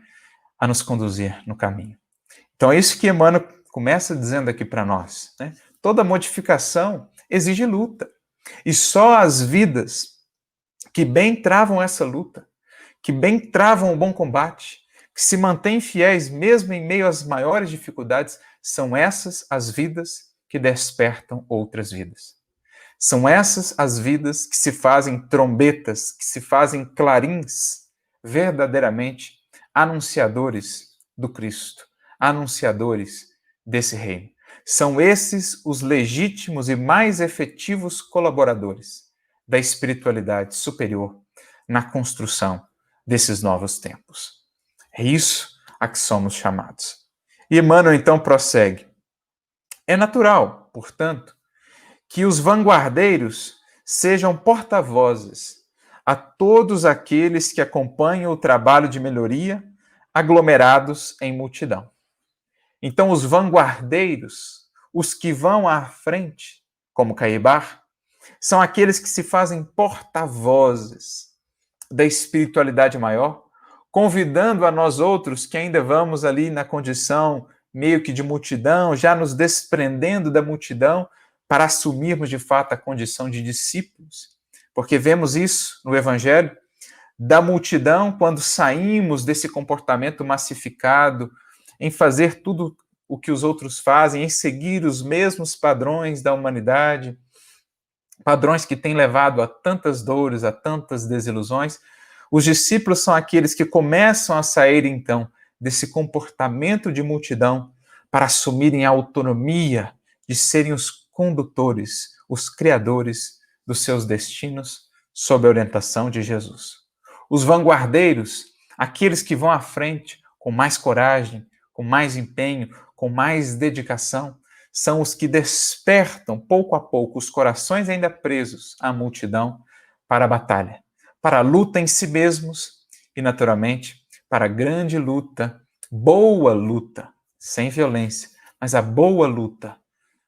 a nos conduzir no caminho. Então é isso que Emmanuel começa dizendo aqui para nós, né? Toda modificação exige luta. E só as vidas que bem travam essa luta, que bem travam o bom combate, que se mantêm fiéis mesmo em meio às maiores dificuldades, são essas as vidas que despertam outras vidas. São essas as vidas que se fazem trombetas, que se fazem clarins, verdadeiramente anunciadores do Cristo, anunciadores desse reino. São esses os legítimos e mais efetivos colaboradores da espiritualidade superior na construção desses novos tempos. É isso a que somos chamados. E Emmanuel então prossegue. É natural, portanto, que os vanguardeiros sejam porta-vozes a todos aqueles que acompanham o trabalho de melhoria aglomerados em multidão. Então, os vanguardeiros, os que vão à frente, como Caibar, são aqueles que se fazem porta-vozes da espiritualidade maior, convidando a nós outros que ainda vamos ali na condição meio que de multidão, já nos desprendendo da multidão, para assumirmos de fato a condição de discípulos. Porque vemos isso no Evangelho, da multidão, quando saímos desse comportamento massificado, em fazer tudo o que os outros fazem, em seguir os mesmos padrões da humanidade, padrões que têm levado a tantas dores, a tantas desilusões. Os discípulos são aqueles que começam a sair, então, desse comportamento de multidão para assumirem a autonomia de serem os condutores, os criadores dos seus destinos sob a orientação de Jesus. Os vanguardeiros, aqueles que vão à frente com mais coragem, com mais empenho, com mais dedicação, são os que despertam pouco a pouco os corações ainda presos à multidão para a batalha, para a luta em si mesmos e, naturalmente, para a grande luta, boa luta, sem violência, mas a boa luta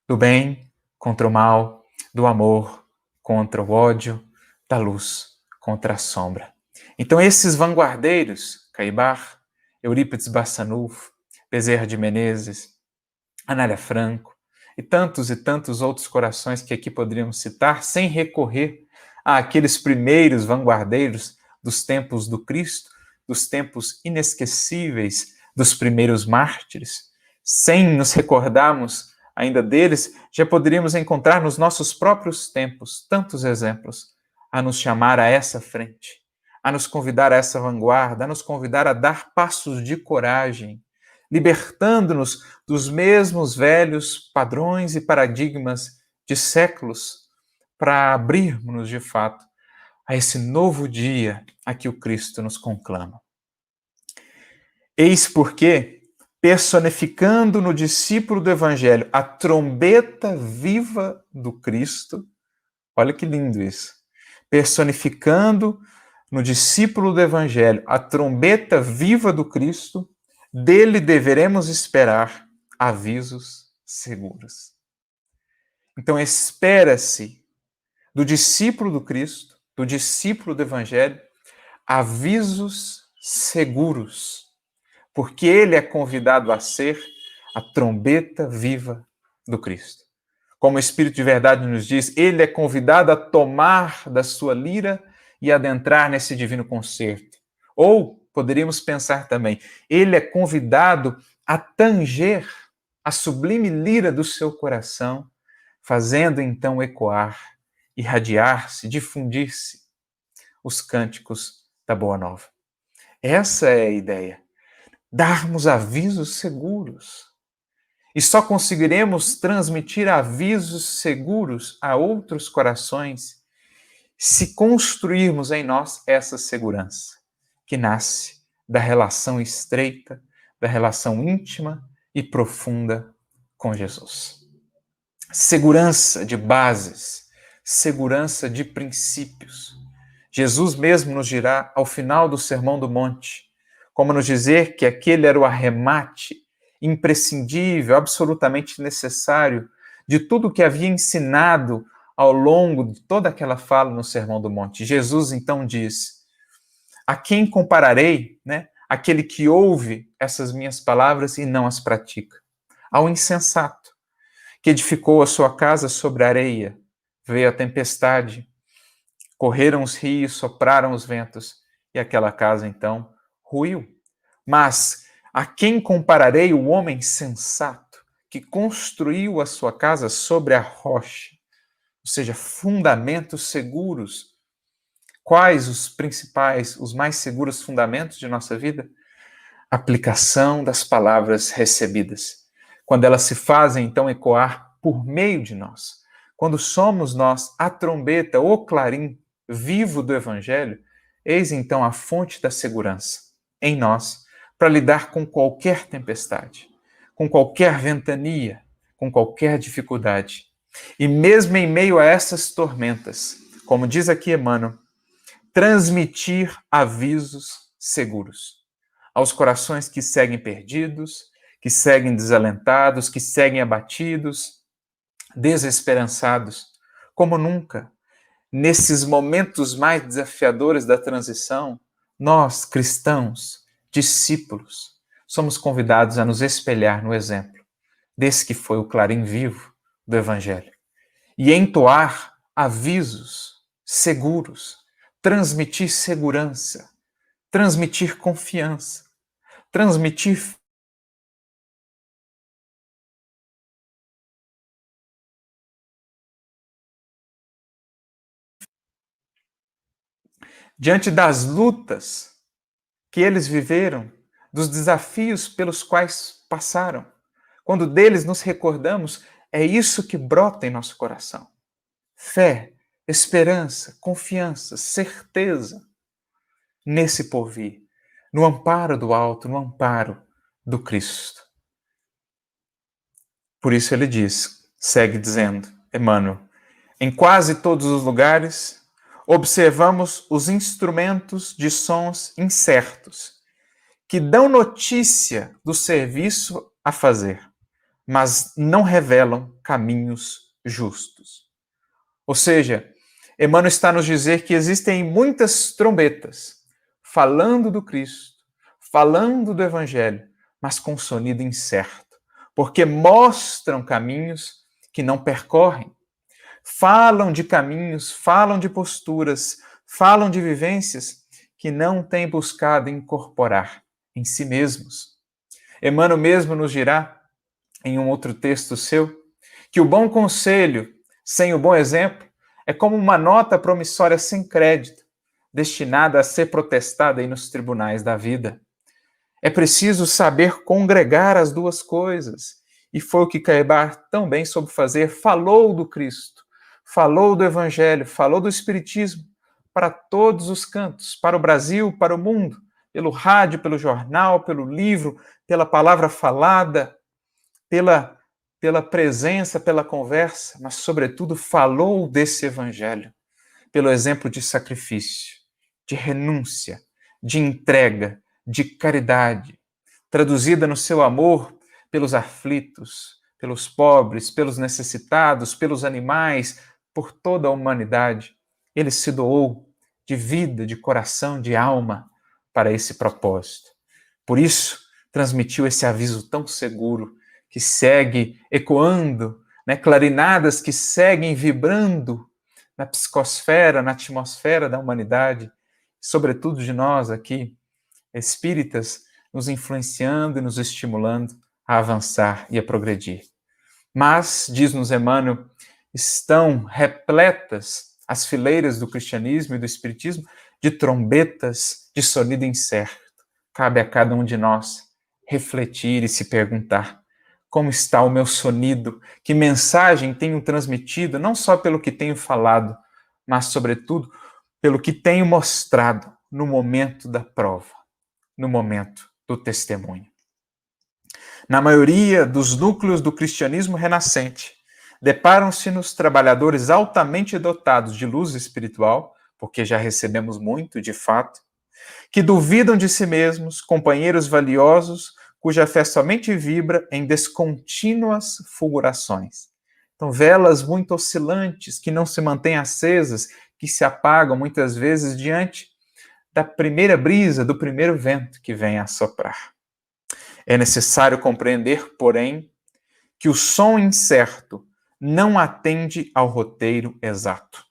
do bem contra o mal, do amor contra o ódio, da luz contra a sombra. Então, esses vanguardeiros, Caibar, Eurípides Barçanufo, Bezerra de Menezes, Anália Franco e tantos outros corações que aqui poderíamos citar, sem recorrer àqueles primeiros vanguardeiros dos tempos do Cristo, dos tempos inesquecíveis dos primeiros mártires, sem nos recordarmos ainda deles, já poderíamos encontrar nos nossos próprios tempos tantos exemplos a nos chamar a essa frente, a nos convidar a essa vanguarda, a nos convidar a dar passos de coragem, libertando-nos dos mesmos velhos padrões e paradigmas de séculos, para abrirmos-nos de fato a esse novo dia a que o Cristo nos conclama. Eis porque, personificando no discípulo do Evangelho a trombeta viva do Cristo, olha que lindo isso, personificando no discípulo do Evangelho a trombeta viva do Cristo, dele deveremos esperar avisos seguros. Então, espera-se do discípulo do Cristo, do discípulo do Evangelho, avisos seguros, porque ele é convidado a ser a trombeta viva do Cristo. Como o Espírito de Verdade nos diz, ele é convidado a tomar da sua lira e adentrar nesse divino concerto. Ou, poderíamos pensar também, ele é convidado a tanger a sublime lira do seu coração, fazendo então ecoar, irradiar-se, difundir-se os cânticos da Boa Nova. Essa é a ideia. Darmos avisos seguros. E só conseguiremos transmitir avisos seguros a outros corações se construirmos em nós essa segurança, que nasce da relação estreita, da relação íntima e profunda com Jesus. Segurança de bases, segurança de princípios. Jesus mesmo nos dirá ao final do Sermão do Monte, como nos dizer que aquele era o arremate imprescindível, absolutamente necessário de tudo que havia ensinado ao longo de toda aquela fala no Sermão do Monte. Jesus então diz: a quem compararei, aquele que ouve essas minhas palavras e não as pratica? Ao insensato, que edificou a sua casa sobre a areia, veio a tempestade, correram os rios, sopraram os ventos, e aquela casa então ruiu. Mas a quem compararei o homem sensato, que construiu a sua casa sobre a rocha, ou seja, fundamentos seguros. Quais os principais, os mais seguros fundamentos de nossa vida? Aplicação das palavras recebidas. quando elas se fazem então ecoar por meio de nós, quando somos nós a trombeta, o clarim vivo do Evangelho, eis então a fonte da segurança em nós para lidar com qualquer tempestade, com qualquer ventania, com qualquer dificuldade. E mesmo em meio a essas tormentas, como diz aqui Emmanuel, transmitir avisos seguros aos corações que seguem perdidos, que seguem desalentados, que seguem abatidos, desesperançados, como nunca. Nesses momentos mais desafiadores da transição, nós, cristãos, discípulos, somos convidados a nos espelhar no exemplo desse que foi o clarim vivo do Evangelho e entoar avisos seguros, transmitir segurança, transmitir confiança, transmitir diante das lutas que eles viveram, dos desafios pelos quais passaram. Quando deles nos recordamos, é isso que brota em nosso coração. Fé, esperança, confiança, certeza nesse porvir, no amparo do alto, no amparo do Cristo. Por isso ele diz, segue dizendo, Emmanuel, em quase todos os lugares observamos os instrumentos de sons incertos, que dão notícia do serviço a fazer, mas não revelam caminhos justos. Ou seja, Emmanuel está a nos dizer que existem muitas trombetas falando do Cristo, falando do Evangelho, mas com sonido incerto, porque mostram caminhos que não percorrem, falam de caminhos, falam de posturas, falam de vivências que não têm buscado incorporar em si mesmos. Emmanuel mesmo nos dirá, em um outro texto seu, que o bom conselho, sem o bom exemplo, é como uma nota promissória sem crédito, destinada a ser protestada aí nos tribunais da vida. É preciso saber congregar as duas coisas, e foi o que Caibar tão bem soube fazer, falou do Cristo, falou do Evangelho, falou do Espiritismo, para todos os cantos, para o Brasil, para o mundo, pelo rádio, pelo jornal, pelo livro, pela palavra falada, pela presença, pela conversa, mas, sobretudo, falou desse Evangelho, pelo exemplo de sacrifício, de renúncia, de entrega, de caridade, traduzida no seu amor pelos aflitos, pelos pobres, pelos necessitados, pelos animais, por toda a humanidade. Ele se doou de vida, de coração, de alma para esse propósito. Por isso, transmitiu esse aviso tão seguro, que segue ecoando, né, clarinadas que seguem vibrando na psicosfera, na atmosfera da humanidade, sobretudo de nós aqui, espíritas, nos influenciando e nos estimulando a avançar e a progredir. Mas, diz-nos Emmanuel, estão repletas as fileiras do cristianismo e do espiritismo de trombetas de sonido incerto. Cabe a cada um de nós refletir e se perguntar: como está o meu sonido? Que mensagem tenho transmitido, não só pelo que tenho falado, mas, sobretudo, pelo que tenho mostrado no momento da prova, no momento do testemunho. Na maioria dos núcleos do cristianismo renascente, deparam-se-nos trabalhadores altamente dotados de luz espiritual, porque já recebemos muito, de fato, que duvidam de si mesmos, companheiros valiosos, cuja fé somente vibra em descontínuas fulgurações. Então, velas muito oscilantes, que não se mantêm acesas, que se apagam muitas vezes diante da primeira brisa, do primeiro vento que vem a soprar. É necessário compreender, porém, que o som incerto não atende ao roteiro exato.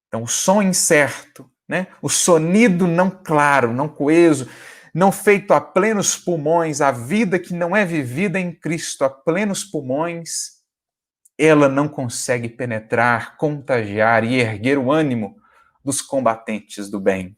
Então, o som incerto, né? O sonido não claro, não coeso, não feito a plenos pulmões, a vida que não é vivida em Cristo a plenos pulmões, ela não consegue penetrar, contagiar e erguer o ânimo dos combatentes do bem,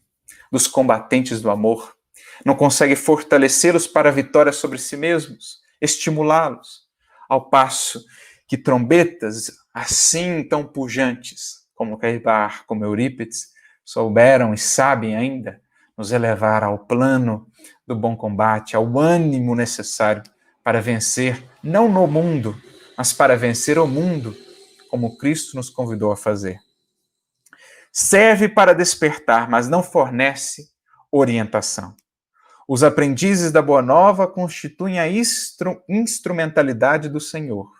dos combatentes do amor. Não consegue fortalecê-los para a vitória sobre si mesmos, estimulá-los, ao passo que trombetas assim tão pujantes como Caibar, como Eurípides, souberam e sabem ainda nos elevar ao plano do bom combate, ao ânimo necessário para vencer, não no mundo, mas para vencer o mundo, como Cristo nos convidou a fazer. Serve para despertar, mas não fornece orientação. Os aprendizes da Boa Nova constituem a instrumentalidade do Senhor.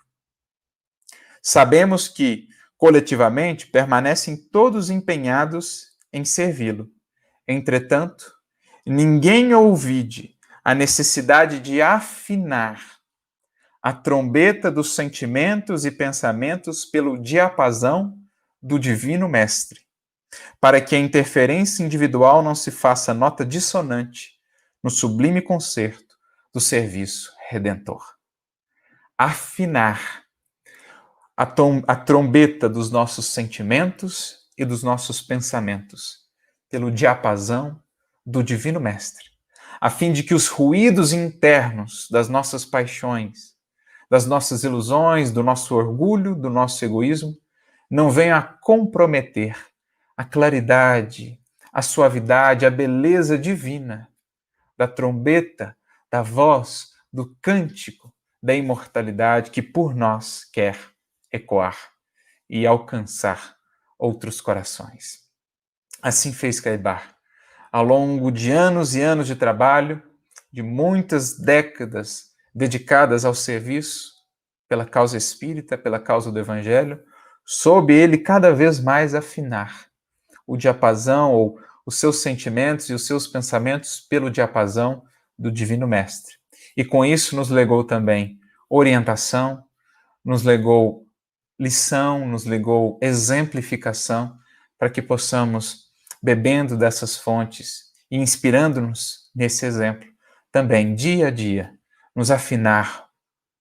Sabemos que, coletivamente, permanecem todos empenhados em servi-lo. Entretanto, ninguém ouvide a necessidade de afinar a trombeta dos sentimentos e pensamentos pelo diapasão do Divino Mestre, para que a interferência individual não se faça nota dissonante no sublime concerto do serviço redentor. Afinar a trombeta dos nossos sentimentos e dos nossos pensamentos pelo diapasão do Divino Mestre, a fim de que os ruídos internos das nossas paixões, das nossas ilusões, do nosso orgulho, do nosso egoísmo, não venham a comprometer a claridade, a suavidade, a beleza divina da trombeta, da voz, do cântico, da imortalidade que por nós quer ecoar e alcançar outros corações. Assim fez Caibar. Ao longo de anos e anos de trabalho, de muitas décadas dedicadas ao serviço pela causa espírita, pela causa do Evangelho, soube ele cada vez mais afinar o diapasão ou os seus sentimentos e os seus pensamentos pelo diapasão do Divino Mestre. E com isso nos legou também orientação, nos legou lição, nos legou exemplificação, para que possamos, bebendo dessas fontes e inspirando-nos nesse exemplo, também dia a dia, nos afinar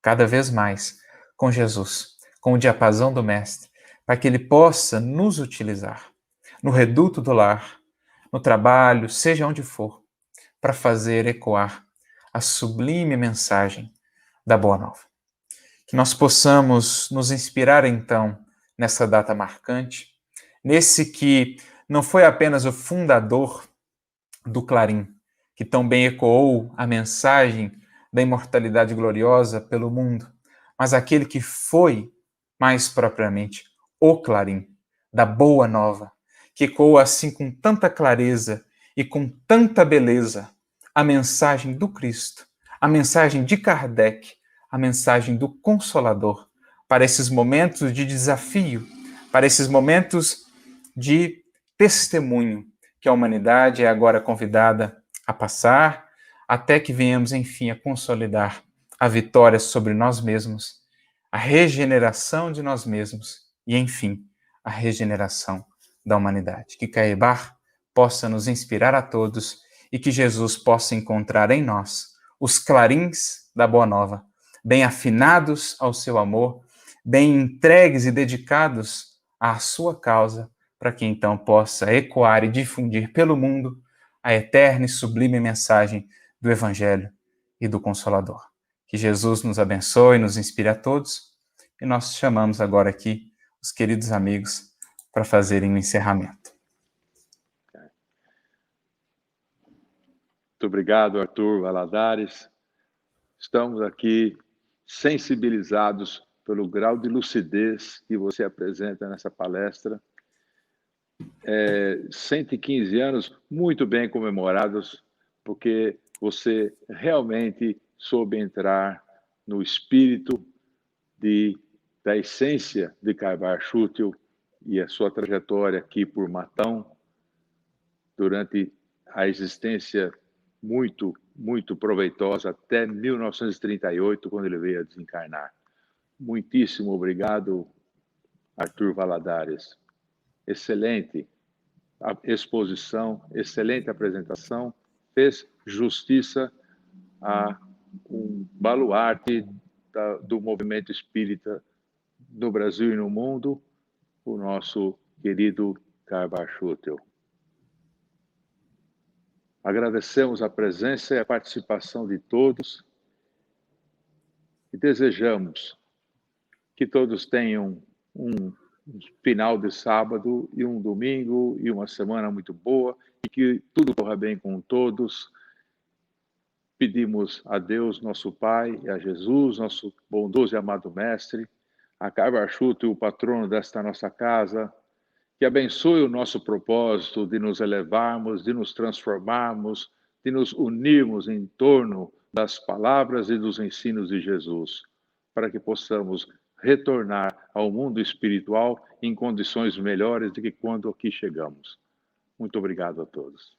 cada vez mais com Jesus, com o diapasão do Mestre, para que ele possa nos utilizar no reduto do lar, no trabalho, seja onde for, para fazer ecoar a sublime mensagem da Boa Nova. Que nós possamos nos inspirar, então, nessa data marcante, nesse que não foi apenas o fundador do Clarim, que tão bem ecoou a mensagem da imortalidade gloriosa pelo mundo, mas aquele que foi, mais propriamente, o Clarim da Boa Nova, que ecoou assim com tanta clareza e com tanta beleza a mensagem do Cristo, a mensagem de Kardec, a mensagem do Consolador, para esses momentos de desafio, para esses momentos de testemunho que a humanidade é agora convidada a passar, até que venhamos, enfim, a consolidar a vitória sobre nós mesmos, a regeneração de nós mesmos e, enfim, a regeneração da humanidade. Que Caibar possa nos inspirar a todos e que Jesus possa encontrar em nós os clarins da Boa Nova, bem afinados ao seu amor, bem entregues e dedicados à sua causa, para que então possa ecoar e difundir pelo mundo a eterna e sublime mensagem do Evangelho e do Consolador. Que Jesus nos abençoe, nos inspire a todos, e nós chamamos agora aqui os queridos amigos para fazerem o encerramento. Muito obrigado, Arthur Valadares. Estamos aqui sensibilizados pelo grau de lucidez que você apresenta nessa palestra. 115 anos muito bem comemorados, porque você realmente soube entrar no espírito da essência de Caibar Schutel e a sua trajetória aqui por Matão, durante a existência muito, muito proveitosa até 1938, quando ele veio a desencarnar. Muitíssimo obrigado, Arthur Valadares. Excelente a exposição, excelente apresentação, fez justiça a um baluarte do movimento espírita no Brasil e no mundo, o nosso querido Caibar Schutel. Agradecemos a presença e a participação de todos e desejamos que todos tenham um final de sábado e um domingo e uma semana muito boa e que tudo corra bem com todos. Pedimos a Deus, nosso Pai, e a Jesus, nosso bondoso e amado Mestre, a Carva Chuto, o patrono desta nossa casa, que abençoe o nosso propósito de nos elevarmos, de nos transformarmos, de nos unirmos em torno das palavras e dos ensinos de Jesus, para que possamos retornar ao mundo espiritual em condições melhores do que quando aqui chegamos. Muito obrigado a todos.